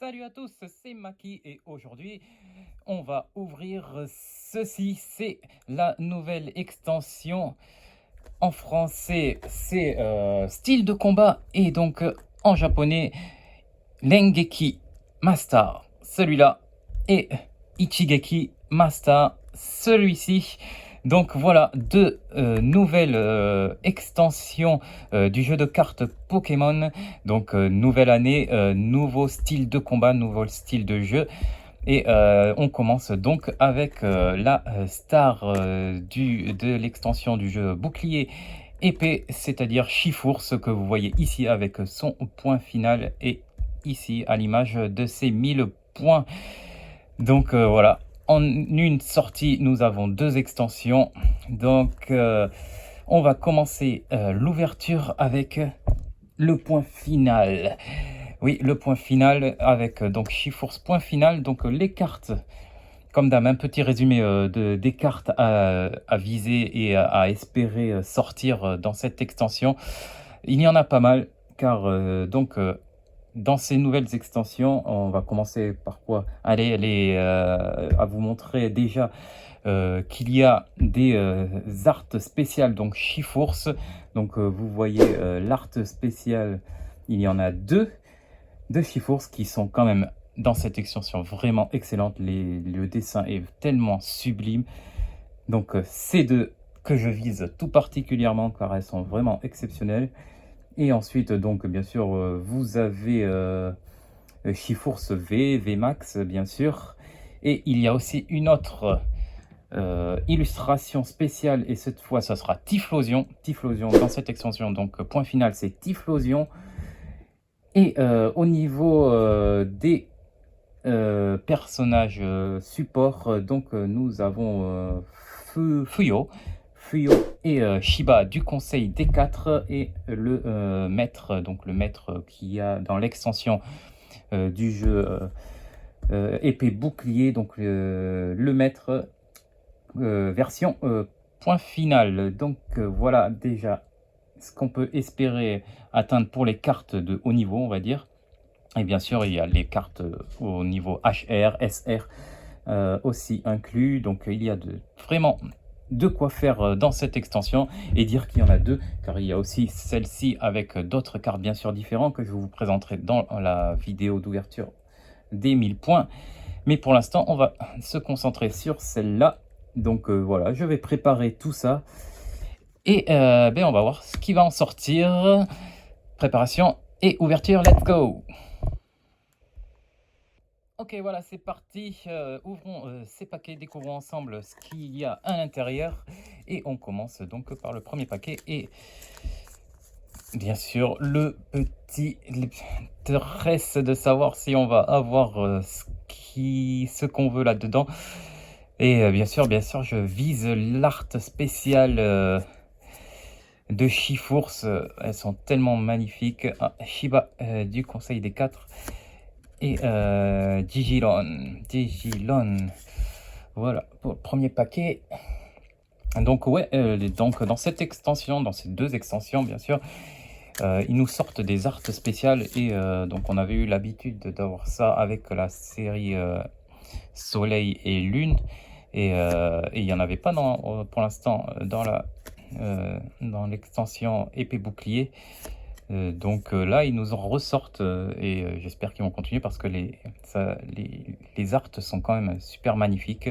Salut à tous, c'est Maki et aujourd'hui on va ouvrir ceci. C'est la nouvelle extension en français, c'est style de combat et donc en japonais Rengeki Master, celui-là, et Ichigeki Master, celui-ci. Donc voilà, deux nouvelles extensions du jeu de cartes Pokémon. Donc nouvelle année, nouveau style de combat, nouveau style de jeu. Et on commence donc avec la star de l'extension du jeu bouclier épée, c'est-à-dire Chifour, ce que vous voyez ici avec son point final et ici à l'image de ses 1000 points. Donc voilà, en une sortie, nous avons deux extensions. Donc on va commencer l'ouverture avec le point final. Oui, le point final avec donc Chifours point final. Donc les cartes, comme d'hab, un petit résumé des cartes à viser et à espérer sortir dans cette extension. Il y en a pas mal, car dans ces nouvelles extensions, on va commencer par quoi? Allez, à vous montrer déjà qu'il y a des arts spéciales, donc Chifours. Donc vous voyez l'art spécial, il y en a deux de Chifours qui sont quand même dans cette extension vraiment excellente. Le dessin est tellement sublime. Donc ces deux que je vise tout particulièrement car elles sont vraiment exceptionnelles. Et ensuite, donc bien sûr, vous avez Chifours V, Vmax, bien sûr. Et il y a aussi une autre illustration spéciale, et cette fois, ça sera Typhlosion. Typhlosion dans cette extension, donc point final, c'est Typhlosion. Et au niveau des personnages support, donc nous avons Fuyo et Shiba du conseil des 4 et le maître, donc le maître qui a dans l'extension du jeu épée bouclier, donc le maître version point final. Donc voilà déjà ce qu'on peut espérer atteindre pour les cartes de haut niveau, on va dire. Et bien sûr, il y a les cartes au niveau HR, SR aussi inclus. Donc il y a vraiment de quoi faire dans cette extension, et dire qu'il y en a deux, car il y a aussi celle-ci avec d'autres cartes bien sûr différentes que je vous présenterai dans la vidéo d'ouverture des 1000 points. Mais pour l'instant, on va se concentrer sur celle-là. Donc voilà, je vais préparer tout ça. Et on va voir ce qui va en sortir. Préparation et ouverture, let's go! Ok, voilà, c'est parti. Ouvrons ces paquets, découvrons ensemble ce qu'il y a à l'intérieur. Et on commence donc par le premier paquet. Et bien sûr, le petit stress de savoir si on va avoir ce qu'on veut là-dedans. Et bien sûr, je vise l'art spécial de Chifours. Elles sont tellement magnifiques. Ah, Shiba du conseil des 4. Et Digilon. Voilà pour le premier paquet. Donc ouais, donc dans cette extension, dans ces deux extensions bien sûr, ils nous sortent des arts spéciales. Et donc on avait eu l'habitude d'avoir ça avec la série Soleil et Lune. Et il n'y en avait pas pour l'instant dans l'extension épée bouclier. Donc là, ils nous en ressortent et j'espère qu'ils vont continuer parce que les arts sont quand même super magnifiques.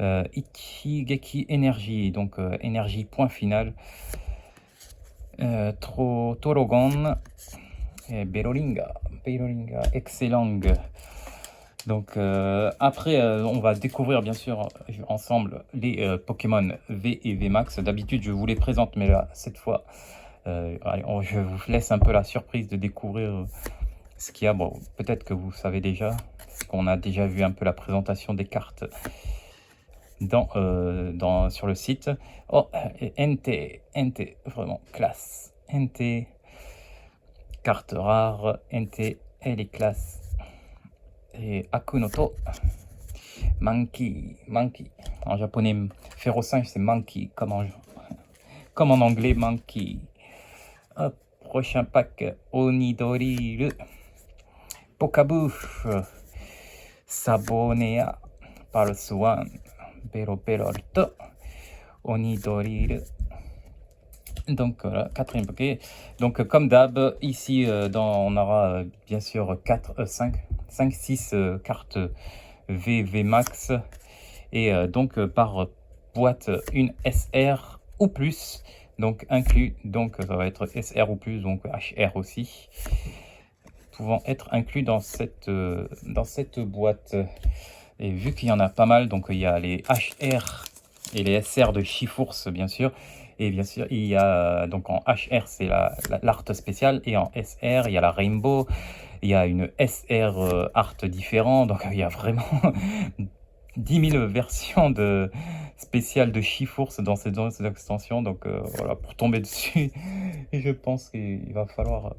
Ichigeki Energy, donc énergie point final. Torogon et Berolinga, excellent. Donc après, on va découvrir bien sûr ensemble les Pokémon V et Vmax. D'habitude, je vous les présente, mais là, cette fois, je vous laisse un peu la surprise de découvrir ce qu'il y a. Bon, peut-être que vous savez déjà, parce qu'on a déjà vu un peu la présentation des cartes sur le site. Oh, NT, vraiment classe. NT, carte rare, NT, elle est classe. Et Akunoto, Monkey. En japonais, Férocinge, c'est Monkey, comme en anglais, Monkey. Hop, prochain pack, Onidoriru. Pokabu, Sabonea, Palswan, Belopelorto, Onidoril. Donc voilà, quatrième Poké. Donc comme d'hab, ici on aura bien sûr 5, 6 cartes VV Max. Et donc par boîte une SR ou plus, donc inclus, donc ça va être SR ou plus, donc HR aussi, pouvant être inclus dans cette boîte. Et vu qu'il y en a pas mal, donc il y a les HR et les SR de Chifours bien sûr, et bien sûr il y a donc en HR c'est l'art spéciale, et en SR il y a la Rainbow, il y a une SR art différent, donc il y a vraiment 10 000 versions spéciales de Chifours dans cette extension, donc voilà, pour tomber dessus, et je pense qu'il va falloir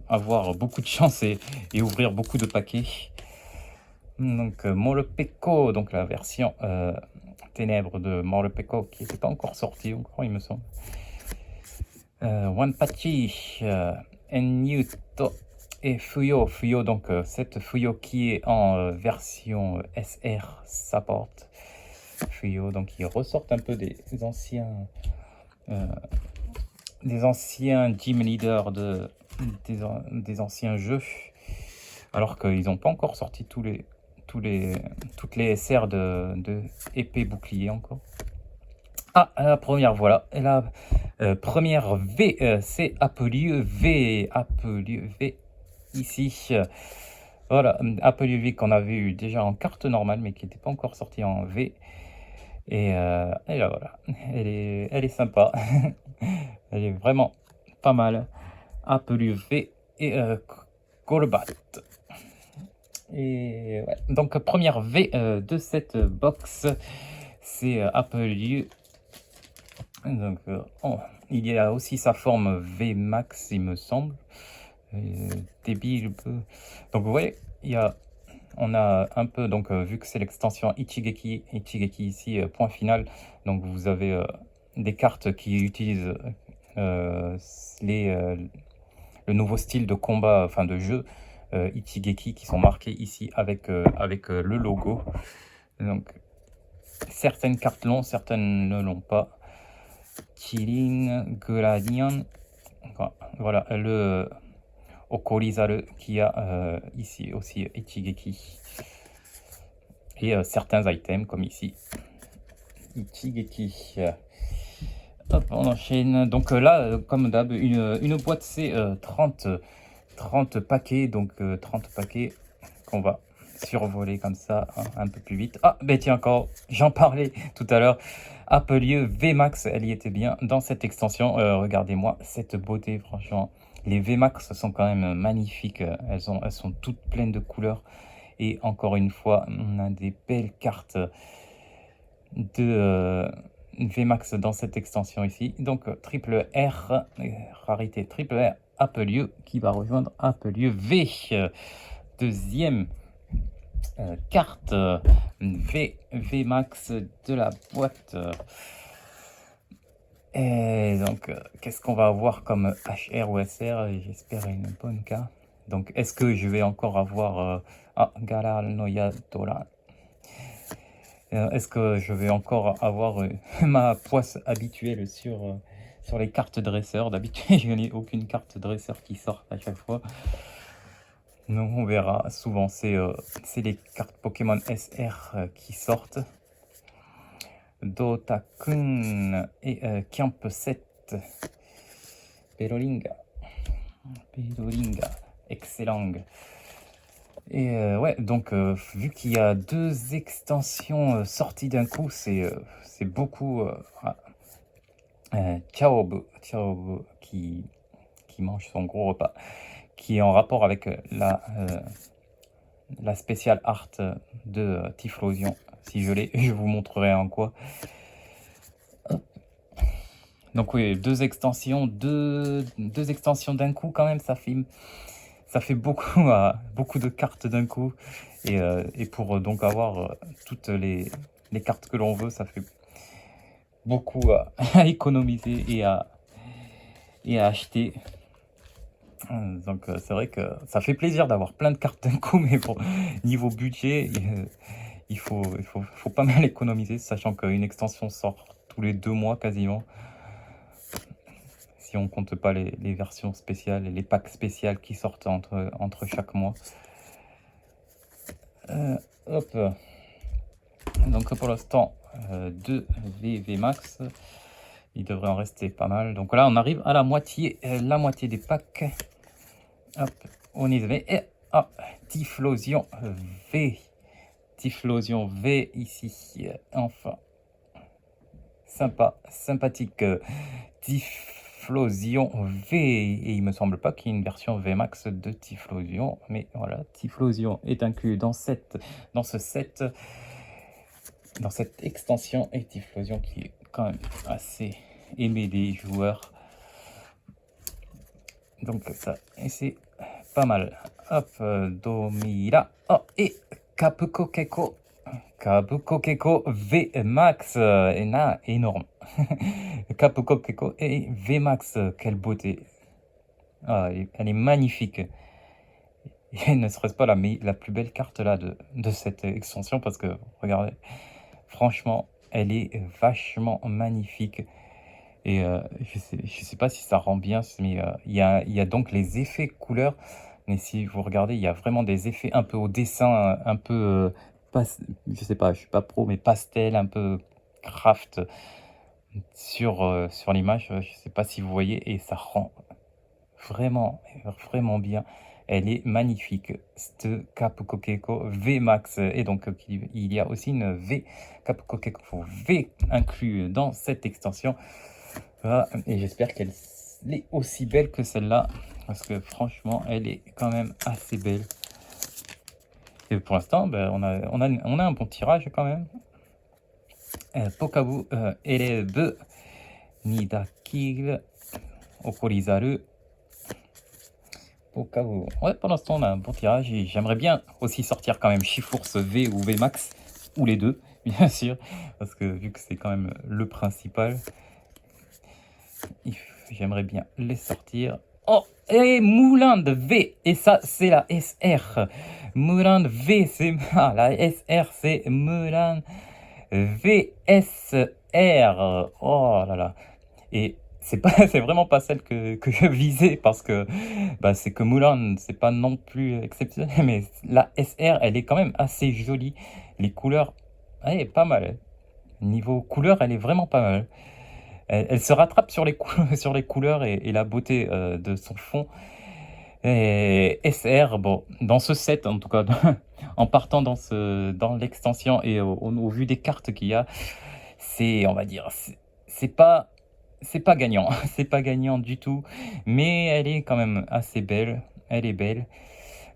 avoir beaucoup de chance et ouvrir beaucoup de paquets. Donc Morpeko, donc la version ténèbres de Morpeko qui n'était pas encore sortie encore, il me semble. Wanpachi, Enyuto et Fuyo. Fuyo, donc cette Fuyo qui est en version SR support. Fuyo, donc ils ressortent un peu des anciens gym leaders des anciens jeux, alors qu'ils n'ont pas encore sorti toutes les SR de épée bouclier encore. Ah, la première, voilà. Et la première V, c'est Apelieu V. Apelieu V, ici. Voilà, Apelieu V qu'on avait eu déjà en carte normale, mais qui n'était pas encore sorti en V. Et là, voilà. Elle est sympa. Elle est vraiment pas mal. Apelieu V et Golbat. Et ouais. Donc, première V de cette box, c'est Apelieu. Donc, il y a aussi sa forme V Max, il me semble. Débile peu. Donc, vous voyez, on a un peu, donc vu que c'est l'extension Ichigeki ici, point final. Donc, vous avez des cartes qui utilisent le nouveau style de combat, enfin de jeu Ichigeki, qui sont marqués ici avec le logo. Donc, certaines cartes l'ont, certaines ne l'ont pas. Kirin, Gradian, voilà le Okorizaru qui a ici aussi Ichigeki, et certains items comme ici Ichigeki. Hop, on enchaîne. Donc là, comme d'hab, une boîte c'est 30 paquets, donc 30 paquets qu'on va survoler comme ça, hein, un peu plus vite. Ah, ben tiens, encore, j'en parlais tout à l'heure. Apelieu VMAX, elle y était bien dans cette extension. Regardez-moi cette beauté, franchement. Les VMAX sont quand même magnifiques. Elles sont toutes pleines de couleurs. Et encore une fois, on a des belles cartes de VMAX dans cette extension ici. Donc, triple R, rarité triple R, Apelieu qui va rejoindre Apelieu V. Deuxième carte VMAX de la boîte. Et donc, qu'est-ce qu'on va avoir comme HR ou SR? J'espère une bonne carte. Donc, est-ce que je vais encore avoir Gara no Yadora? Est-ce que je vais encore avoir ma poisse habituelle sur les cartes dresseurs? D'habitude, je n'ai aucune carte dresseur qui sort à chaque fois. Donc on verra. Souvent, c'est les cartes Pokémon SR qui sortent. Dotakun et Camp 7. Perolinga. Excellent. Et ouais, donc vu qu'il y a 2 extensions sorties d'un coup, c'est beaucoup. Chaobu qui mange son gros repas, qui est en rapport avec la spéciale art de Typhlosion. Si je l'ai, je vous montrerai en quoi. Donc oui, 2 extensions, deux extensions d'un coup quand même, ça fait beaucoup de cartes d'un coup, et pour donc avoir toutes les cartes que l'on veut, ça fait beaucoup à économiser et à acheter. Donc c'est vrai que ça fait plaisir d'avoir plein de cartes d'un coup, mais bon, niveau budget, il faut pas mal économiser, sachant qu'une extension sort tous les 2 mois quasiment. Si on compte pas les versions spéciales et les packs spéciales qui sortent entre chaque mois. Hop. Donc pour l'instant, 2 VV Max. Il devrait en rester pas mal. Donc là, on arrive à la moitié des packs. Hop, on y va. Et Typhlosion V. Typhlosion V ici. Enfin, sympathique. Typhlosion V. Et il me semble pas qu'il y ait une version VMAX de Typhlosion. Mais voilà, Typhlosion est inclus dans ce set. Dans cette extension. Et Typhlosion qui est quand même assez aimé des joueurs. Donc ça, et c'est pas mal. Hop, Domira. Oh, et Kabuko Keko. Kabuko Keko V Max. Énorme. Kabuko Keko et V Max. Quelle beauté. Ah, elle est magnifique. Et ne serait-ce pas la plus belle carte là de cette extension, parce que regardez, franchement, elle est vachement magnifique. Et je sais pas si ça rend bien, mais il y a donc les effets couleurs. Mais si vous regardez, il y a vraiment des effets un peu au dessin, un peu, je sais pas, je suis pas pro, mais pastel, un peu craft sur l'image. Je sais pas si vous voyez, et ça rend vraiment, vraiment bien. Elle est magnifique, cette Kabuko Keko V Max. Et donc, il y a aussi une V Kabuko Keko V inclus dans cette extension. Voilà, et j'espère qu'elle est aussi belle que celle-là, parce que franchement, elle est quand même assez belle. Et pour l'instant, ben, on a un bon tirage quand même. Pokabu Elebe Nidakil Okorizaru. Pokabu. Ouais, pour l'instant, on a un bon tirage, et j'aimerais bien aussi sortir quand même Shiforce V ou V Max, ou les deux, bien sûr, parce que vu que c'est quand même le principal, j'aimerais bien les sortir. Oh, et Moulin de V, et ça c'est la SR. Moulin de V, c'est la SR, c'est Moulin VSR. Oh là là. Et c'est pas, c'est vraiment pas celle que je visais, parce que bah, c'est que Moulin, c'est pas non plus exceptionnel, mais la SR, elle est quand même assez jolie. Les couleurs, elle est pas mal. Niveau couleur, elle est vraiment pas mal. Elle se rattrape sur les, sur les couleurs et la beauté de son fond. Et SR, bon, dans ce set, en tout cas, en partant dans l'extension et au vu des cartes qu'il y a, on va dire, c'est pas gagnant. C'est pas gagnant du tout, mais elle est quand même assez belle. Elle est belle.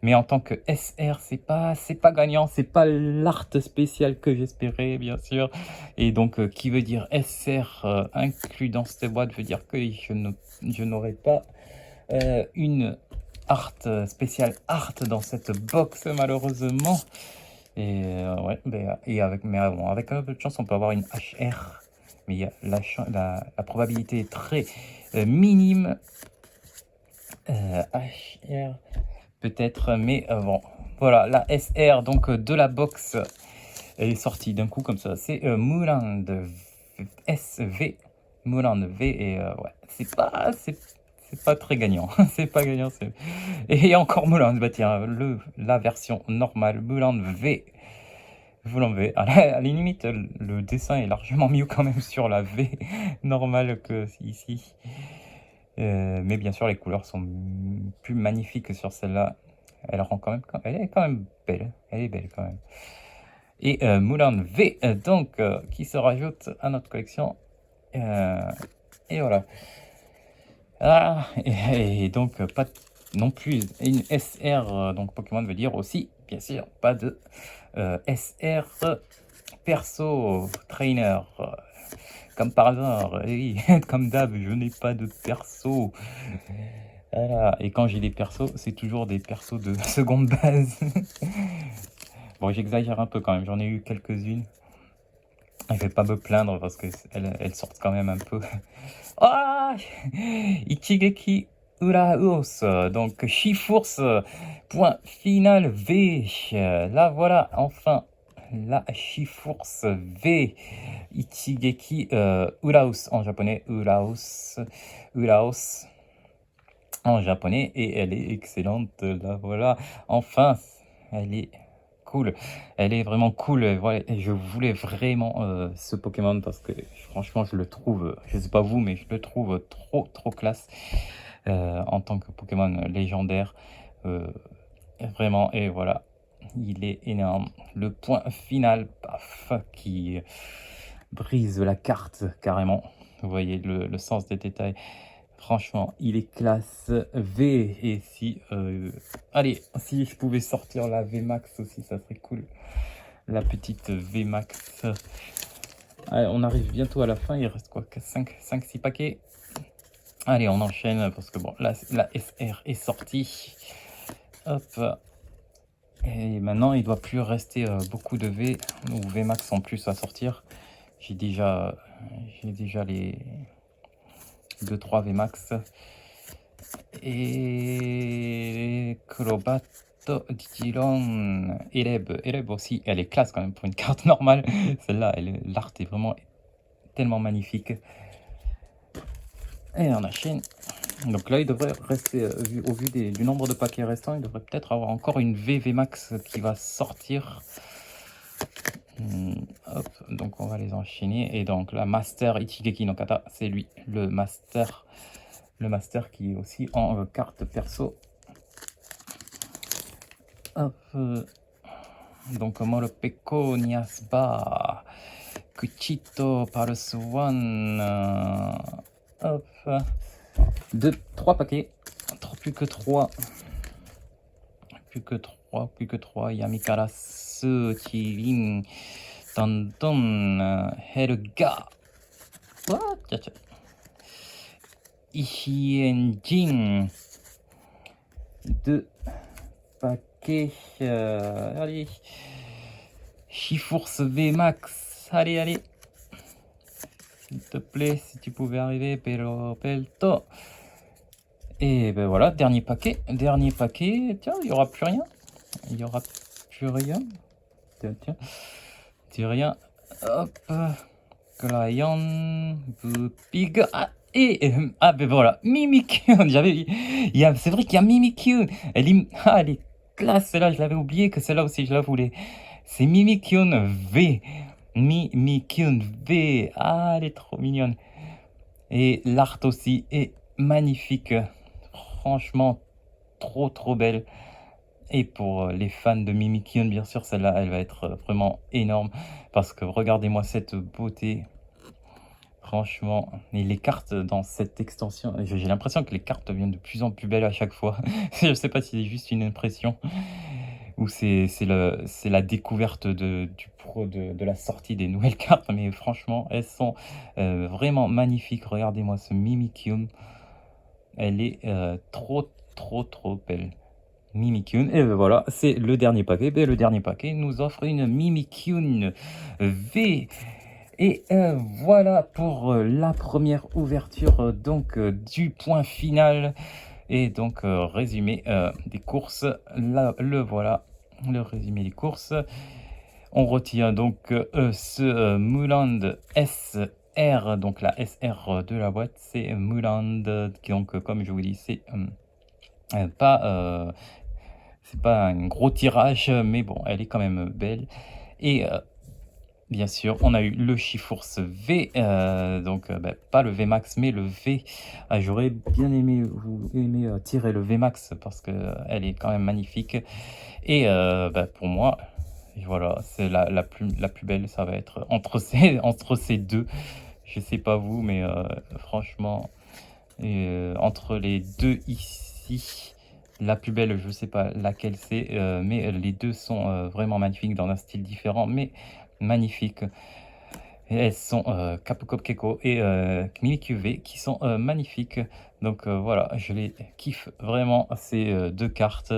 Mais en tant que SR, c'est pas gagnant, c'est pas l'art spécial que j'espérais, bien sûr. Et donc, qui veut dire SR inclus dans cette boîte, veut dire que je n'aurai pas une art spéciale art dans cette box, malheureusement. Et ouais, mais bon, avec un peu de chance, on peut avoir une HR. Mais la probabilité est très minime. HR. Peut-être, mais bon, voilà, la SR donc de la box, elle est sortie d'un coup comme ça. C'est Moulin de SV, Moulin de V, et ouais, c'est pas très gagnant. C'est pas gagnant. Et encore Moulin, bah tiens, la version normale, Moulin de V. Moulin V. À la limite, le dessin est largement mieux quand même sur la V normale que ici. Mais bien sûr, les couleurs sont plus magnifiques sur celle-là. Elle est quand même belle. Elle est belle quand même. Et Moulin V, donc, qui se rajoute à notre collection. Et voilà. Et donc, pas non plus une SR, donc Pokémon veut dire aussi, bien sûr, pas de SR perso trainer. Comme par hasard, oui, comme d'hab, je n'ai pas de perso. Voilà. Et quand j'ai des persos, c'est toujours des persos de seconde base. Bon, j'exagère un peu quand même, j'en ai eu quelques-unes. Je vais pas me plaindre parce qu'elles sortent quand même un peu. Ah, Ichigeki Uraos, donc Shiforce, point final V. Là voilà, enfin, la Shiforce V. Ichigeki Uraos en japonais, Uraos en japonais, et elle est excellente, là voilà, enfin, elle est cool, elle est vraiment cool, voilà, et je voulais vraiment ce Pokémon parce que franchement je le trouve, je sais pas vous, mais je le trouve trop classe en tant que Pokémon légendaire, vraiment, et voilà, il est énorme. Le point final, paf, qui brise la carte carrément. Vous voyez le sens des détails. Franchement, il est classe V. Et si, allez, si je pouvais sortir la VMAX aussi, ça serait cool. La petite VMAX. Allez, on arrive bientôt à la fin. Il reste quoi, 5-6 paquets. Allez, on enchaîne parce que bon, là, la SR est sortie. Hop. Et maintenant, il doit plus rester beaucoup de V ou VMAX en plus à sortir. J'ai déjà les 2-3 VMAX. Et Crobat, Digilon, Eleb aussi, elle est classe quand même pour une carte normale. Celle-là, l'art est vraiment tellement magnifique. Et on enchaîne. Donc là, il devrait rester, au vu du nombre de paquets restants, il devrait peut-être avoir encore une VMAX qui va sortir. Hop, donc on va les enchaîner. Et donc la Master Ichigeki no Kata, c'est lui, le Master qui est aussi en carte perso. Hop, donc Morpeko Niasba, Kuchito Pulse One, hop, 3 paquets, plus que 3, Yamikarasu, Kirin, Tonton, Helga, Ichienjin, 2 paquets, allez, Shiforce VMAX, allez, s'il te plaît, si tu pouvais arriver, Pelto. Et ben voilà, dernier paquet, tiens, il n'y aura plus rien, tiens, rien, hop, Glayon, Bupig, ben voilà, Mimikyu, c'est vrai qu'il y a Mimikyu, elle est classe, celle-là, je l'avais oublié que celle-là aussi je la voulais, c'est Mimikyu V, elle est trop mignonne, et l'art aussi est magnifique, franchement trop belle. Et pour les fans de Mimikyu, bien sûr, celle-là, elle va être vraiment énorme. Parce que regardez-moi cette beauté. Franchement, et les cartes dans cette extension, j'ai l'impression que les cartes deviennent de plus en plus belles à chaque fois. Je sais pas si c'est juste une impression ou c'est la découverte de la sortie des nouvelles cartes. Mais franchement, elles sont vraiment magnifiques. Regardez-moi ce Mimikyu. Elle est trop belle. Mimikyu, et voilà, c'est le dernier paquet. Et le dernier paquet nous offre une Mimikyu V. Et voilà pour la première ouverture donc du point final. Et donc résumé des courses. Là, voilà, le résumé des courses. On retient donc ce Muland SR, donc la SR de la boîte, c'est Muland, donc comme je vous dis, c'est pas un gros tirage, mais bon, elle est quand même belle. Et bien sûr, on a eu le Shiforce V, donc pas le VMAX, mais le V. J'aurais bien aimé tirer le VMAX parce que elle est quand même magnifique. Et pour moi, voilà, c'est la plus belle, ça va être entre ces deux. Je sais pas vous, mais franchement, entre les deux ici, la plus belle, je sais pas laquelle c'est, mais les deux sont vraiment magnifiques dans un style différent, mais magnifiques. Et elles sont Capcom Keko et Mimikyu V qui sont magnifiques. Donc voilà, je les kiffe vraiment ces deux cartes.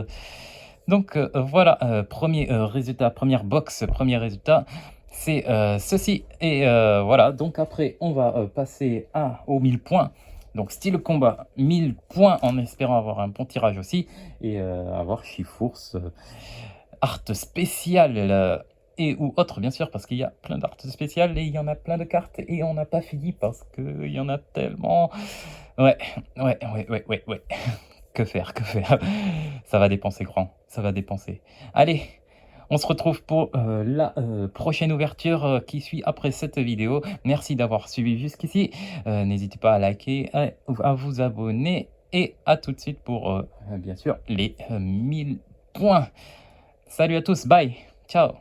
Donc voilà, premier résultat, première box, premier résultat, c'est ceci. Et voilà, donc après on va passer aux 1000 points. Donc style combat, 1000 points en espérant avoir un bon tirage aussi et avoir Chifours, art spécial et ou autre bien sûr parce qu'il y a plein d'art spéciales et il y en a plein de cartes et on n'a pas fini parce qu'il y en a tellement. Ouais, ouais. Que faire, que faire? Ça va dépenser grand, ça va dépenser. Allez, on se retrouve pour, la, prochaine ouverture, qui suit après cette vidéo. Merci d'avoir suivi jusqu'ici. N'hésitez pas à liker, à vous abonner et à tout de suite pour, bien sûr les, 1000 points. Salut à tous, bye, ciao.